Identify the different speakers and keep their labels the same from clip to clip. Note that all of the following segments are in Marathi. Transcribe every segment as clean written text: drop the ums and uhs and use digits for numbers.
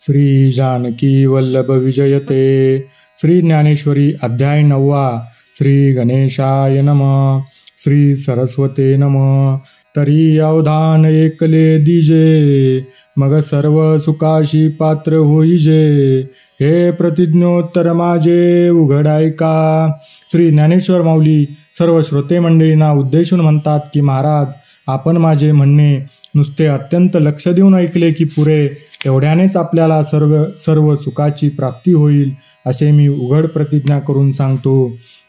Speaker 1: श्री जानकी वल्लभ विजयते. श्री ज्ञानेश्वरी अध्याय 9. श्री गणेशाय नमः. श्री सरस्वते नमः. तरी अवधान एकले दिजे, मग सर्व सुखाशी पात्र होईजे. हे प्रतिज्ञोत्तर माझे उघड ऐका. श्री ज्ञानेश्वर माऊली सर्व श्रोते मंडळींना उद्देशून म्हणतात की महाराज, आपण माझे म्हणणे नुसते अत्यंत लक्ष देऊन ऐकले की पुरे, तेवढ्यानेच आपल्याला सर्व सुखाची प्राप्ती होईल असे मी उघड प्रतिज्ञा करून सांगतो.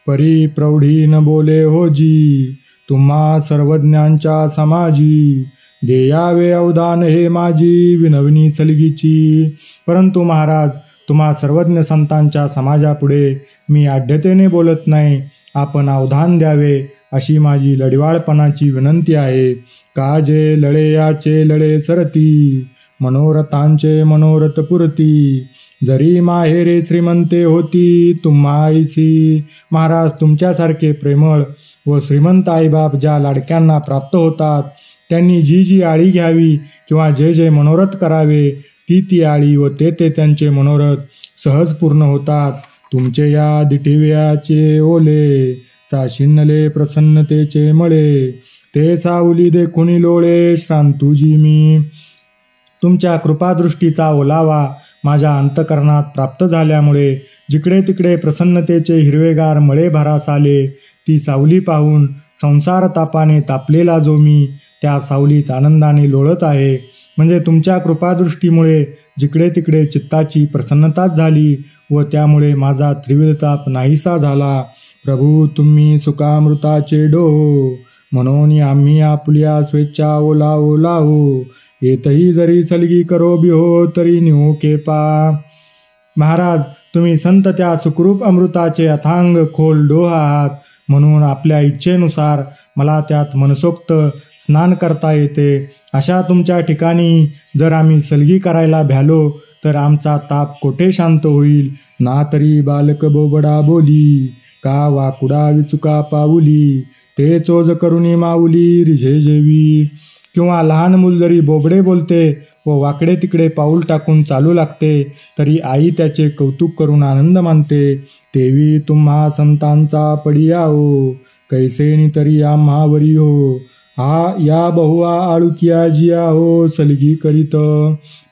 Speaker 1: परी प्रौढी न बोले होजी, तुम्हा सर्वज्ञांच्या समाजी. देयावे अवदान हे माझी विनवणी सलगीची. परंतु महाराज, तुम्हा सर्वज्ञ संतांच्या समाजापुढे मी आढ्यतेने बोलत नाही. आपण अवधान द्यावे अशी माझी लढिवाळपणाची विनंती आहे. का जे लळे याचे लळे सरती, मनोरथांचे मनोरथ पुरती. जरी माहेरे श्रीमंते होती तुम्हा आईसी. महाराज, तुमच्यासारखे प्रेमळ व श्रीमंत आईबाप ज्या लाडक्यांना प्राप्त होतात, त्यांनी जी आळी घ्यावी किंवा जे मनोरथ करावे ती आळी व ते त्यांचे मनोरथ सहज पूर्ण होतात. तुमचे या दिठिव्याचे ओले, साशिन्नले प्रसन्नतेचे मळे. ते सावली देखुनी लोळे श्रांतुजी मी. तुमच्या कृपादृष्टीचा ओलावा माझ्या अंतकरणात प्राप्त झाल्यामुळे जिकडे तिकडे प्रसन्नतेचे हिरवेगार मळे भरास आले. ती सावली पाहून संसार तापाने तापलेला जो मी त्या सावलीत आनंदाने लोळत आहे. म्हणजे तुमच्या कृपादृष्टीमुळे जिकडे तिकडे चित्ताची प्रसन्नताच झाली व त्यामुळे माझा त्रिविध ताप नाहीसा झाला. प्रभू, तुम्ही सुखामृताचे डोहो, म्हणून आम्ही आपल्या स्वेच्छा ओलाहो. येतही जरी सलगी करो बिहो, तरी निहो केपा. महाराज, तुम्ही संत त्या सुखरूप अमृताचे अथांग खोल डोह आहात, म्हणून आपल्या इच्छेनुसार मला त्यात मनसोक्त स्नान करता येते. अशा तुमच्या ठिकाणी जर आम्ही सलगी करायला भ्यालो तर आमचा ताप कोठे शांत होईल. ना तरी बालक बोबडा बोली, का वाकुडा विचुका पाऊली. ते चोज करुणी माऊली रिझे जेवी. किंवा लहान मूल जरी बोबडे बोलते व वाकडे तिकडे पाऊल टाकून चालू लागते, तरी आई त्याचे कौतुक करून आनंद मानते. तेवी तुम्हा संतांचा पडियाओ, कैसेनी तरी आम्हावरी हो. या बहुआ आळुकिया जिया हो सलगी करीत.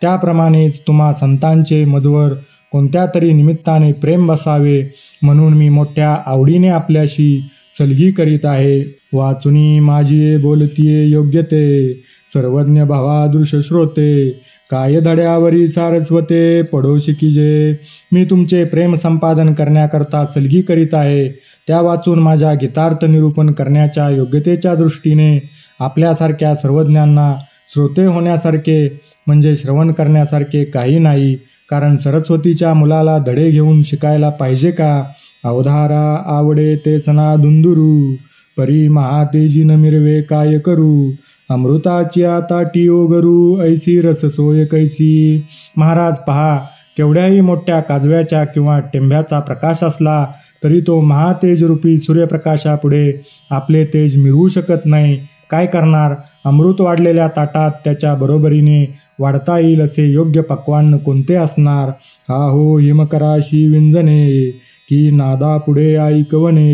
Speaker 1: त्याप्रमाणेच तुम्हा संतांचे मजवर कोणत्या तरी निमित्ताने प्रेम बसावे म्हणून मी मोठ्या आवडीने आपल्याशी सलगी करीत आहे. वाचुनी माझी बोलतीये योग्यते, सर्वज्ञ भावादृश श्रोते. काय धड्यावरी सारस्वते पडोशी कीजे. मी तुमचे प्रेम संपादन करण्याकरता सलगी करीत आहे. त्या वाचून माझ्या गीतार्थ निरूपण करण्याच्या योग्यतेच्या दृष्टीने आपल्यासारख्या सर्वज्ञांना श्रोते होण्यासारखे म्हणजे श्रवण करण्यासारखे काही नाही. कारण सरस्वतीच्या मुलाला धडे घेऊन शिकायला पाहिजे का. अवधारा आवडे ते सना दुंदुरू, परी महातेजी न मिरवे काय करू. अमृताची ताटी ओगरू, ऐसी रस सोय कैसी. महाराज पहा, केवढ्याही मोठ्या काजव्याच्या किंवा टेंब्याचा प्रकाश असला तरी तो महातेजरूपी सूर्यप्रकाशापुढे आपले तेज मिळवू शकत नाही. काय करणार. अमृत वाढलेल्या ताटात त्याच्या बरोबरीने वाढता येईल असे योग्य पक्वान्न कोणते असणार. हा हो हिमकराशी विंजणे, की नादा पुढे ऐकवणे.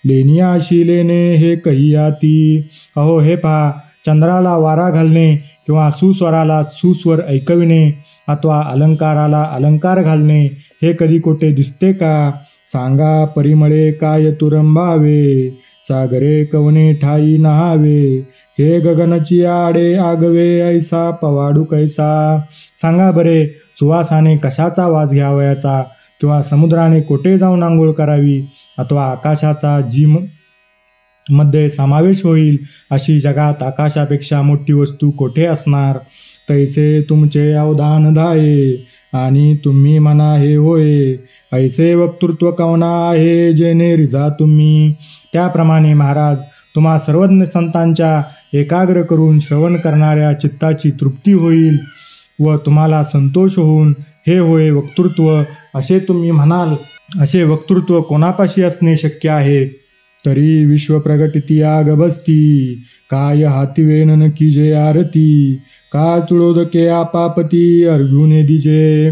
Speaker 1: लेनियाशी लेणे हे कहियाती. अहो हे पहा, चंद्राला वारा घालणे किंवा सुस्वराला सुस्वर ऐकविणे अथवा अलंकाराला अलंकार घालणे हे कधी कोठे दिसते का. सांगा परिमळे काय तुरंबावे, सागरे कवने ठाई नहावे. हे गगनची आडे आगवे, ऐसा पवाडू कैसा. सांगा बरे, सुवासाने कशाचा वास घ्यावयाचा किंवा समुद्राने कोठे जाऊन आंघोळ करावी अथवा आकाशाचा जी मध्ये समावेश होईल अशी जगात आकाशापेक्षा मोठी वस्तू कोठे असणार. तैसे तुमचे अवधान धाये, आणि तुम्ही म्हणा हे होय. ऐसे वक्तृत्व कवना आहे, जेने रिझा तुम्ही. त्याप्रमाणे महाराज, तुम्हा सर्वज्ञ संतांच्या एकाग्र करून श्रवण करणाऱ्या चित्ताची तृप्ती होईल व तुम्हाला संतोष होऊन हे होय वक्तृत्व असे तुम्ही म्हणाल. असे वक्तृत्व कोणापाशी असणे शक्य आहे. तरी विश्व प्रगटिती आग बसती, काय हाती वेन कीजे आरती. का चुळोदके आपापती अर्जुने दिजे.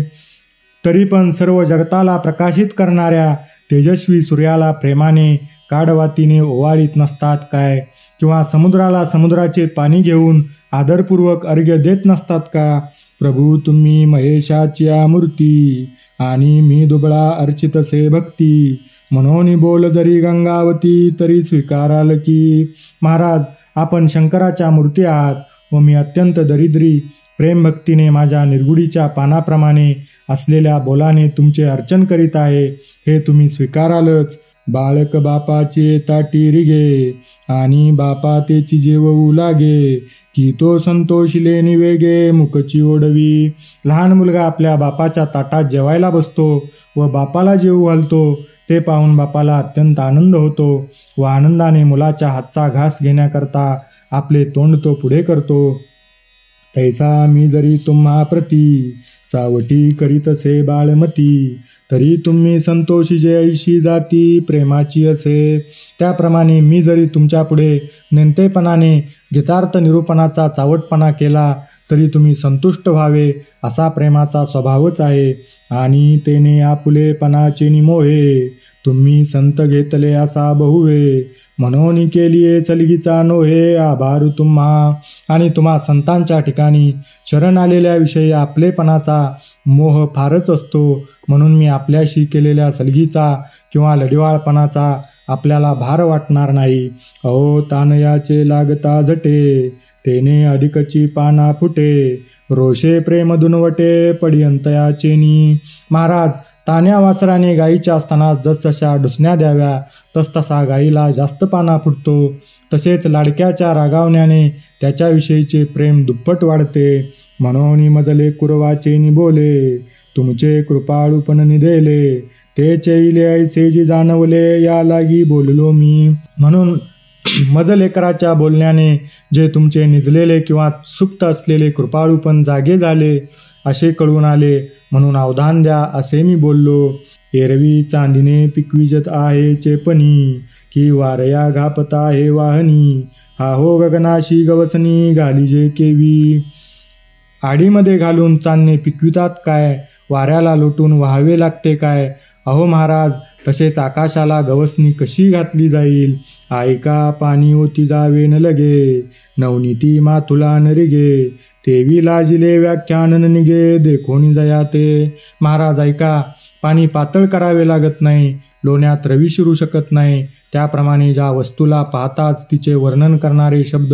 Speaker 1: तरी पण सर्व जगताला प्रकाशित करणाऱ्या तेजस्वी सूर्याला प्रेमाने काडवातीने ओवाळीत नसतात काय? किंवा समुद्राला समुद्राचे पाणी घेऊन आदरपूर्वक अर्घ्य देत नसतात का? प्रभू तुम्ही महेशाची मूर्ती आणि मी दुबळा अर्चितसे भक्ती. म्हणून बोल जरी गंगावती तरी स्वीकाराल की. महाराज, आपण शंकराच्या मूर्ती आहात व मी अत्यंत दरिद्री प्रेमभक्तीने माझ्या निर्गुडीच्या पानाप्रमाणे असलेल्या बोलाने तुमचे अर्चन करीत आहे, हे तुम्ही स्वीकारालच. बाळक बापाचे ताटी रिगे आणि बापा तेची जेवू लागे, की तो संतोषिले निवेगे मुखची ओढवी. लहान मुलगा आपल्या बापाच्या ताटात जेवायला बसतो व बापाला जेवू घालतो, ते पाहून बापाला अत्यंत आनंद होतो व आनंदाने मुलाच्या हातचा घास घेण्याकरता आपले तोंड तो पुढे करतो. तैसा मी जरी तुम्हा प्रती चावटी करीतसे बाळमती, तरी तुम्ही संतोषी जे ऐशी जाती प्रेमाची असे. त्याप्रमाणे मी जरी तुमच्यापुढे नेमतेपणाने गीतार्थ निरूपणाचा चावटपणा केला तरी तुम्ही संतुष्ट व्हावे असा प्रेमाचा स्वभावच आहे. आणि तेने आपुलेपणाचे निमोहे तुम्ही संत घेतले असा बहुवे. म्हणून केलीये चलगीचा नोहे आभार तुम्हा. आणि तुम्हा संतांच्या ठिकाणी शरण आलेल्या विषयी आपलेपणाचा मोह फारच असतो, म्हणून मी आपल्याशी केलेल्या सलगीचा किंवा लढिवाळपणाचा आपल्याला भार वाटणार नाही. अहो तानयाचे लागता झटे तेने अधिकची पाना फुटे, रोषे प्रेम दुनवटे पडियंतयाचेनी. महाराज, तान्या वासराने गाईच्या स्तनास जसजशा डुसण्या द्याव्या तसतसा गाईला जास्त पाना फुटतो, तसेच लाडक्याच्या रागावण्याने त्याच्याविषयीचे प्रेम दुप्पट वाढते. म्हणून मजले कुरवाचे निबोले तुमचे कृपाळूपण निदेले, ते चैले ऐसे जी जाणवले या लागी बोललो मी. म्हणून मजलेकराच्या बोलण्याने जे तुमचे निजलेले किंवा सुप्त असलेले कृपाळूपण जागे झाले असे कळून आले, म्हणून अवधान द्या असे मी बोललो. एरवी चांदीने पिकविजत आहे चेपणी, की वारया घापत आहे वाहनी, हा हो गगनाशी गवसनी घालीजे केवी. आडीमध्ये घालून चांदणे पिकवितात काय? वाऱ्याला लोटून वाहावे लागते काय? अहो महाराज, तसेच आकाशाला गवसणी कशी घातली जाईल? ऐका पाणी ओती जावे न लगे, नवनीती मातुला नरिगे, तेवी लाजिले व्याख्यान न निगे देखोनी जयाते. महाराज ऐका, पाणी पातळ करावे लागत नाही, लोण्यात रवी शिरू शकत नाही. त्याप्रमाणे ज्या वस्तूला पाहताच तिचे वर्णन करणारे शब्द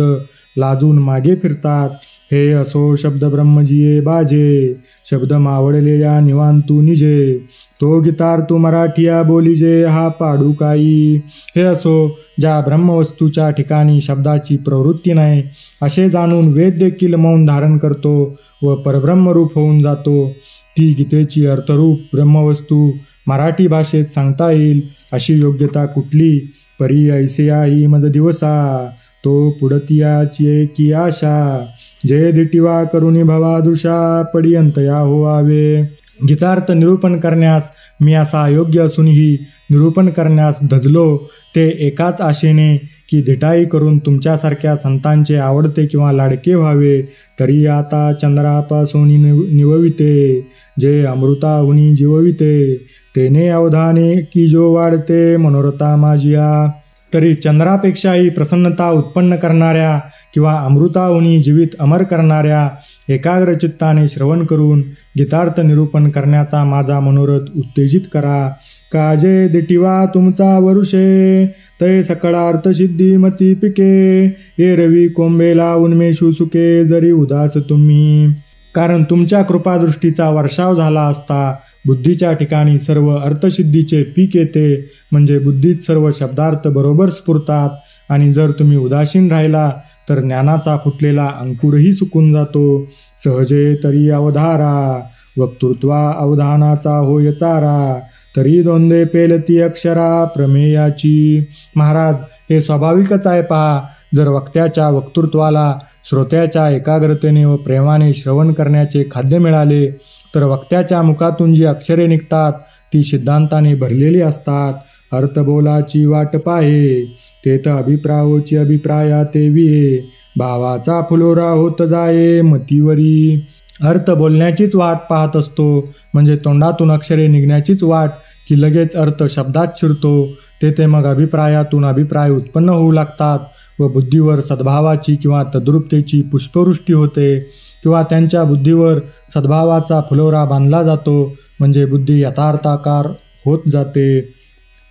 Speaker 1: लाजून मागे फिरतात, हे असो शब्द ब्रह्मजिये बाजे, शब्द मावळलेल्या निवांतू निजे, तो गीतार्थ मराठिया बोलीजे हा पाडू काही. हे असो ज्या ब्रह्मवस्तूच्या ठिकाणी शब्दाची प्रवृत्ती नाही, असे जाणून वेद देखील मौन धारण करतो व परब्रह्मरूप होऊन जातो. ती गीतेची अर्थरूप ब्रह्मवस्तू मराठी भाषेत सांगता येईल अशी योग्यता कुठली? परी ऐसिया ही मज दिवसा, तो पुढतियाची एकी आशा, जे दिटिवा करुणी भवादृशा पडियंतया होवावे. गीतार्थ निरूपण करण्यास मी असा अयोग्य असूनही निरूपण करण्यास धजलो, ते एकाच आशेने की धिटाई करून तुमच्यासारख्या संतांचे आवडते किंवा लाडके व्हावे. तरी आता चंद्रापासून निवविते, जे अमृताहुनी जीवविते, तेने अवधाने की जो वाढते मनोरथा माझिया. तरी चंद्रापेक्षाही प्रसन्नता उत्पन्न करणाऱ्या किंवा अमृताहुनी जीवित अमर करणाऱ्या एकाग्र चित्ताने श्रवण करून गीतार्थ निरूपण करण्याचा माझा मनोरथ उत्तेजित करा. काजे दिटिवा तुमचा वरुषे, तै सकळार्थ सिद्धी मती पिके, एरवी कोंबेला उन्मेषू सुके जरी उदास तुम्ही. कारण तुमच्या कृपादृष्टीचा वर्षाव झाला असता बुद्धीच्या ठिकाणी सर्व अर्थसिद्धीचे पीक येते, म्हणजे बुद्धीत सर्व शब्दार्थ बरोबर स्फुरतात. आणि जर तुम्ही उदासीन राहिला तर ज्ञानाचा फुटलेला अंकुरही सुकून जातो. सहजे तरी अवधारा, वक्तृत्वा अवधानाचा होय चारा, तरी दोंदे पेलती अक्षरा प्रमेयाची. महाराज, हे स्वाभाविकच आहे पहा. जर वक्त्याच्या वक्तृत्वाला श्रोत्याच्या एकाग्रतेने व प्रेमाने श्रवण करण्याचे खाद्य मिळाले तर वक्त्याच्या मुखातून जी अक्षरे निघतात ती सिद्धांताने भरलेली असतात. अर्थबोलाची वाट पाहे, ते तर अभिप्रायोची अभिप्राया ते विये, भावाचा फुलोरा होत जाये मतीवरी. अर्थ बोलण्याचीच वाट पाहत असतो, म्हणजे तोंडातून अक्षरे निघण्याचीच वाट, की लगेच अर्थ शब्दात शिरतो. तेथे मग अभिप्रायातून अभिप्राय उत्पन्न होऊ लागतात व बुद्धीवर सद्भावाची किंवा तद्रुपतेची पुष्पवृष्टी होते, किंवा त्यांच्या बुद्धीवर सद्भावाचा फुलोरा बांधला जातो, म्हणजे बुद्धी यथार्थाकार होत जाते.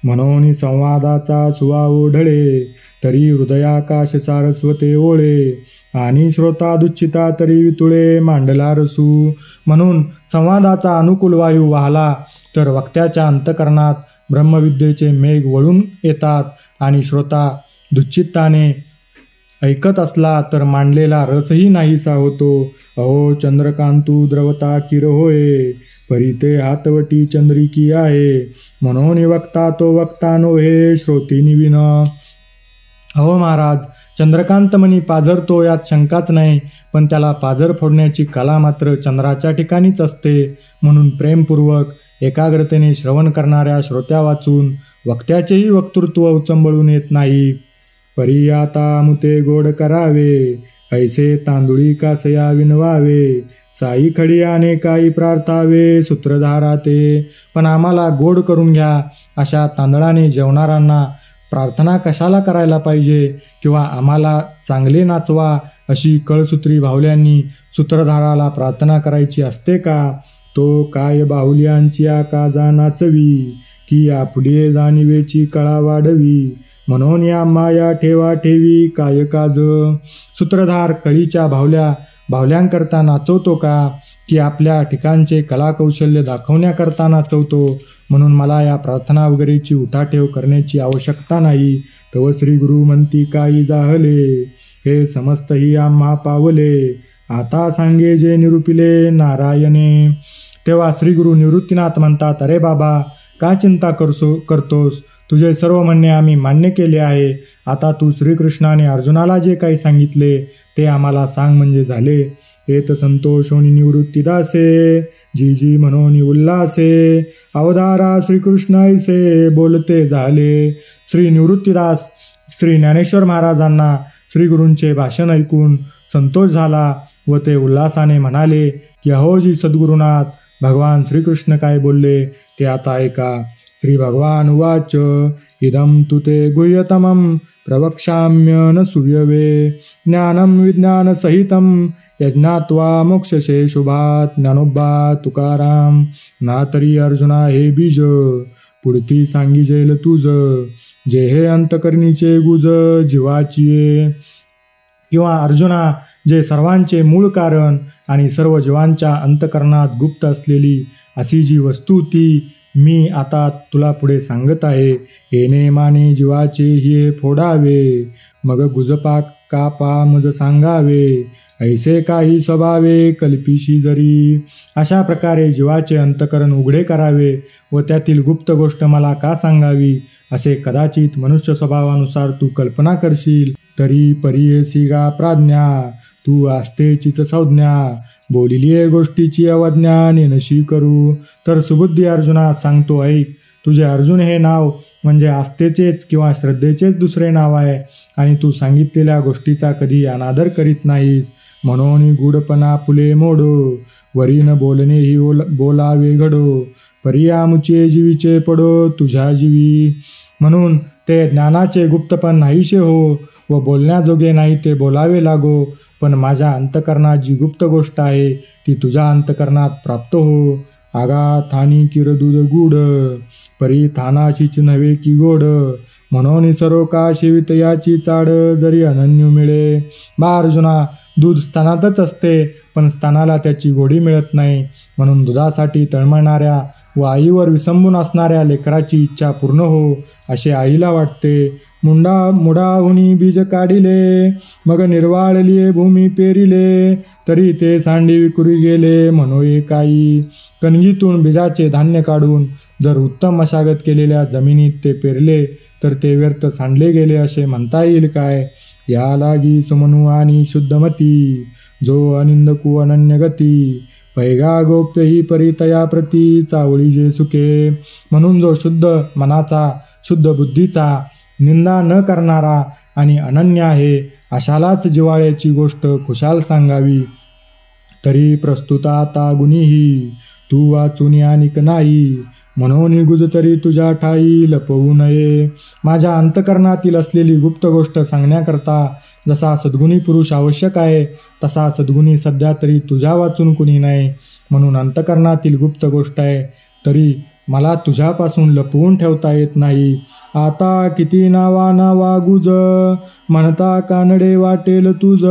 Speaker 1: म्हणून संवादाचा सुवा ओढळे, तरी हृदयाकाश सारस्वते ओळे, आणि श्रोता दुच्छिता तरी वितुळे मांडला रसू. म्हणून संवादाचा अनुकूल वायू वाहला तर वक्त्याच्या अंतकरणात ब्रह्मविद्येचे मेघ वळून येतात, आणि श्रोता दुच्छित्ताने ऐकत असला तर मांडलेला रसही नाहीसा होतो. अहो चंद्रकांतू द्रवता किर होय, परिते हातवटी चंद्रिकी आहे, म्हणून वक्ता तो वक्ता नोहे श्रोतीनी विन. अहो महाराज, चंद्रकांत मणी पाझरतो यात शंकाच नाही, पण त्याला पाझर फोडण्याची कला मात्र चंद्राच्या ठिकाणीच असते. म्हणून प्रेमपूर्वक एकाग्रतेने श्रवण करणाऱ्या श्रोत्या वाचून वक्त्याचेही वक्तृत्व उचंबळून येत नाही. परी आता मुते गोड करावे, ऐसे तांदुळी कासया विनवावे, साई खडियाने काही प्रार्थावे सूत्रधारा ते. पण आम्हाला गोड करून घ्या, अशा तांदळाने जेवणाऱ्यांना प्रार्थना कशाला करायला पाहिजे, किंवा आम्हाला चांगले नाचवा अशी कळसूत्री बाहुल्यांनी सूत्रधाराला प्रार्थना करायची असते का. तो काय बाहुल्यांची आकाजा नाचवी, की आपुले जाणीवेची कळा वाढवी, म्हणून या माया ठेवा ठेवी काय काज. सूत्रधार कळीच्या बाहुल्यांकरता नाचवतो का, की आपल्या ठिकाणचे कलाकौशल्य दाखवण्याकरता नाचवतो. म्हणून मला या प्रार्थना वगैरेची उठाठेव करण्याची आवश्यकता नाही. तव श्री गुरु म्हणती काही जाहले, हे समस्तही आम्हा पावले, आता सांगे जे निरूपिले नारायणे. तेव्हा श्रीगुरु निवृत्तीनाथ म्हणतात, अरे बाबा, का चिंता करतोस, तुझे सर्व म्हणणे आम्ही मान्य केले आहे. आता तू श्रीकृष्णाने अर्जुनाला जे काही सांगितले ते आम्हाला सांग म्हणजे झाले. हेत संतोषोनी निवृत्तीदासे, जी जी म्हणून उल्हासे, अवधारा श्रीकृष्णाईसे बोलते झाले. श्री निवृत्तीदास श्री ज्ञानेश्वर महाराजांना श्रीगुरूंचे भाषण ऐकून संतोष झाला व ते उल्हासाने म्हणाले की अहोजी सद्गुरुनाथ, भगवान श्रीकृष्ण काय बोलले ते आता ऐका. श्री भगवान उवाच, इदं तु ते गुह्यतमं प्रवक्ष्याम्य न सूयवे, ज्ञानं विज्ञानसहितं यज्ञात्वा मोक्षसे शुभात. ज्ञानोबा तुकाराम. ना तरी अर्जुना हे बीज, पुढती सांगिजेल तुझ, जे हे अंतकरणीचे गुज जीवाचिये. किंवा अर्जुना, जे सर्वांचे मूळ कारण आणि सर्व जीवांच्या अंतकरणात गुप्त असलेली अशी जी वस्तू ती मी आता तुला पुढे सांगत आहे. येणे माने जीवाचे हे फोडावे, मग गुजपा कापा मज सांगावे, ऐसे काही स्वभावे कल्पिशी जरी. अशा प्रकारे जीवाचे अंतकरण उघडे करावे व त्यातील गुप्त गोष्ट मला का सांगावी, असे कदाचित मनुष्य स्वभावानुसार तू कल्पना करशील. तरी परियेसी गा प्राज्ञा, तू आस्थेचीच संज्ञा, बोलिलीये गोष्टीची अवज्ञा नेनशी करू. तर सुबुद्धी अर्जुना सांगतो ऐक. तुझे अर्जुन हे नाव म्हणजे आस्थेचेच किंवा श्रद्धेचेच दुसरे नाव आहे, आणि तू सांगितलेल्या गोष्टीचा कधी अनादर करीत नाहीस. म्हणून गुडपणा फुले मोडो, वरीन बोलणे ही बोलावे घडो, परियामुचे जीवीचे पडो तुझ्या जीवी. म्हणून ते ज्ञानाचे गुप्तपण नाहीशे हो व बोलण्याजोगे नाही ते बोलावे लागो. पण माझ्या अंतकरणात जी गुप्त गोष्ट आहे ती तुझ्या अंतकरणात प्राप्त हो. आगा थानी किर दूध गुड, परी थानाशीच नव्हे की गोड, म्हणून सर्व का शिवितयाची चाड, जरी अनन्य मिळे. बा अर्जुना, दूध स्तनातच असते, पण स्तनाला त्याची गोडी मिळत नाही. म्हणून दुधासाठी तळमळणाऱ्या व आईवर विसंबून असणाऱ्या लेकराची इच्छा पूर्ण हो असे आईला वाटते. मुडाहुनी बीज काढिले, मग निर्वाळलिये भूमी पेरिले, तरी ते सांडी विकुरी गेले म्हणोये काही. कणगीतून बीजाचे धान्य काढून जर उत्तम मशागत केलेल्या जमिनीत ते पेरले तर ते व्यर्थ सांडले गेले असे म्हणता येईल काय. या लागी सुमनू आणि शुद्धमती, जो अनिंदकू अनन्य गती, पैगा गोप्य ही परितया प्रती, चावळी जे सुखे. म्हणून जो शुद्ध मनाचा, शुद्ध बुद्धीचा, निंदा न करणारा आणि अनन्य आहे अशालाच जिव्हाळ्याची गोष्ट खुशाल सांगावी. तरी प्रस्तुता आता गुणीही तू वाचून अनिक नाही, म्हणून गुज तरी तुझ्या ठाई लपवू नये. माझ्या अंतकरणातील असलेली गुप्त गोष्ट सांगण्याकरता जसा सद्गुणी पुरुष आवश्यक आहे, तसा सद्गुणी सध्या तरी तुझ्या वाचून कुणी नाही. म्हणून अंतकरणातील गुप्त गोष्ट आहे, तरी मला तुझ्यापासून लपवून ठेवता येत नाही. आता किती नावा गुज, म्हणता कानडे वाटेल तुझ,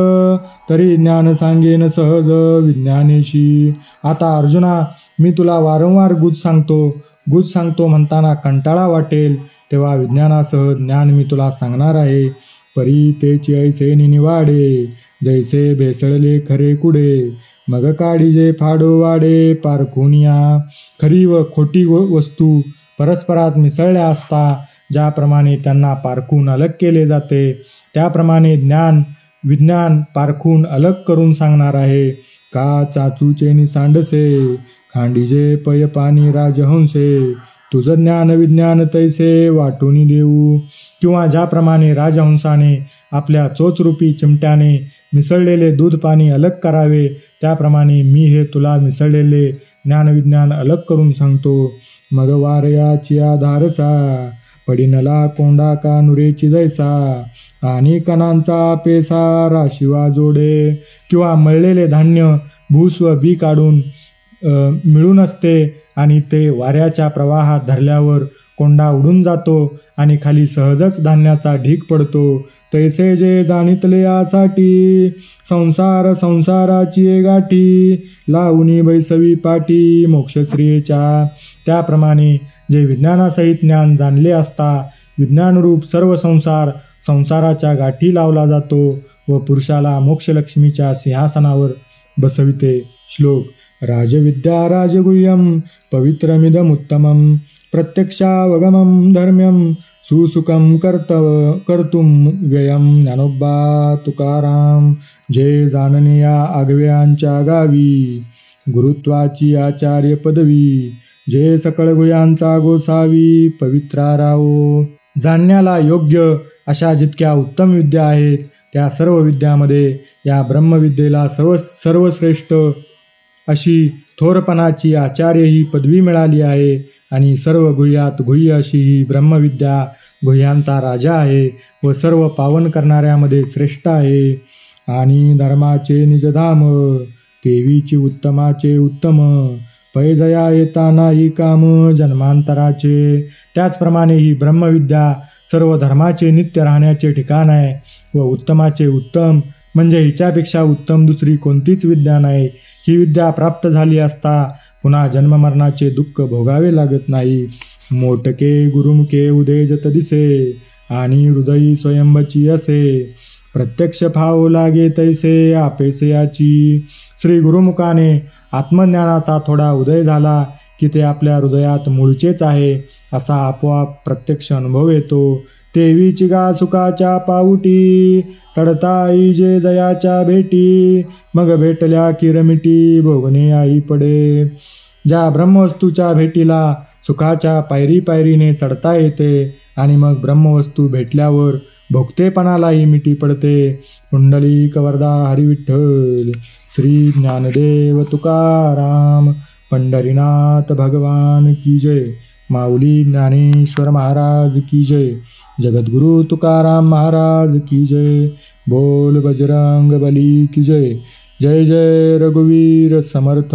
Speaker 1: तरी ज्ञान सांगेन सहज विज्ञानेशी. आता अर्जुना, मी तुला वारंवार गुज सांगतो म्हणताना कंटाळा वाटेल, तेव्हा विज्ञानासह ज्ञान मी तुला सांगणार आहे. परी तेची ऐसे निवाडे, जैसे भेसळले खरे कुडे, मग काढीजे फाडो वाडे पारखुनिया. खरी व खोटी वस्तू परस्परात मिसळल्या असता ज्याप्रमाणे त्यांना पारखून अलग केले जाते, त्याप्रमाणे विज्ञान पारखून अलग करून सांगणार आहे. का चाचूचे निसांडसे, खांडीजे पय पाणी राजहंसे, तुझं ज्ञान विज्ञान तैसे वाटून देऊ. किंवा ज्याप्रमाणे राजहंसाने आपल्या चोचरूपी चिमट्याने मिसळलेले दूध पाणी अलग करावे, त्याप्रमाणे मी हे तुला मिसळलेले ज्ञानविज्ञान अलग करून सांगतो. मग वारयाची आधारसा, पडिनला कोंडा का नुरेची जैसा, आणि कणांचा पेसा राशिवा जोडे. किंवा मळलेले धान्य भूस व बी काढून मिळून असते आणि ते वाऱ्याच्या प्रवाहात धरल्यावर कोंडा उडून जातो आणि खाली सहजच धान्याचा ढीग पडतो. तैसे जे जाणितले यासाठी, संसाराची गाठी, लावणी बैसवी पाठी मोक्षश्रियेच्या. त्याप्रमाणे जे विज्ञानासहित ज्ञान जाणले असता विज्ञानरूप सर्व संसाराच्या गाठी लावला जातो व पुरुषाला मोक्षलक्ष्मीच्या सिंहासनावर बसविते. श्लोक. राजविद्या राजगुह्यम पवित्रमिदमुत्तमं, प्रत्यक्षावगमं धर्म्यं सुसुखं कर्तुम व्ययं. ज्ञानोबा तुकाराम. जे जाणणे या आगव्यांच्या गावी, गुरुत्वाची आचार्य पदवी, जे सकळ गुह्यांचा गोसावी पवित्रा राहो. जाणण्याला योग्य अशा जितक्या उत्तम विद्या आहेत, त्या सर्व विद्यामध्ये या ब्रह्मविद्येला सर्वश्रेष्ठ अशी थोरपणाची आचार्य ही पदवी मिळाली आहे. आणि सर्व गुह्यात गुह्य अशी ही ब्रह्मविद्या गुह्यांचा राजा आहे व सर्व पावन करणाऱ्यामध्ये श्रेष्ठ आहे. आणि धर्माचे निजधाम, देवीची उत्तमाचे उत्तम, पैजया येता नाही काम जन्मांतराचे. त्याचप्रमाणे ही ब्रह्मविद्या सर्व धर्माचे नित्य राहण्याचे ठिकाण आहे व उत्तमाचे उत्तम, म्हणजे हिच्यापेक्षा उत्तम दुसरी कोणतीच विद्या नाही. ही विद्या प्राप्त झाली असता पुन्हा जन्ममरणाचे दुःख भोगावे लागत नाही. मोटके गुरुमुखे उदेजत दिसे, आणि हृदयी स्वयंबची असे, प्रत्यक्ष फाव लागे तैसे आपेसे याची. श्री गुरुमुखाने आत्मज्ञानाचा थोडा उदय झाला की ते आपल्या हृदयात मूळचेच आहे असा आपोआप प्रत्यक्ष अनुभव येतो. तेवीची गा सुखाच्या पाऊटी, चढताई जे जयाच्या भेटी, मग भेटल्या किरमिटी भोगणे आई पडे. ज्या ब्रह्मवस्तूच्या भेटीला सुखाच्या पायरीने चढता येते आणि मग ब्रह्मवस्तू भेटल्यावर भोगतेपणालाही मिठी पडते. पुंडलिक वरदा हरिविठ्ठल. श्री ज्ञानदेव तुकाराम पंढरीनाथ भगवान की जय. माऊली ज्ञानेश्वर महाराज की जय. जगद्गुरु तुकाराम महाराज की जय. बोल बजरंग बली की जय. जय जय रघुवीर समर्थ.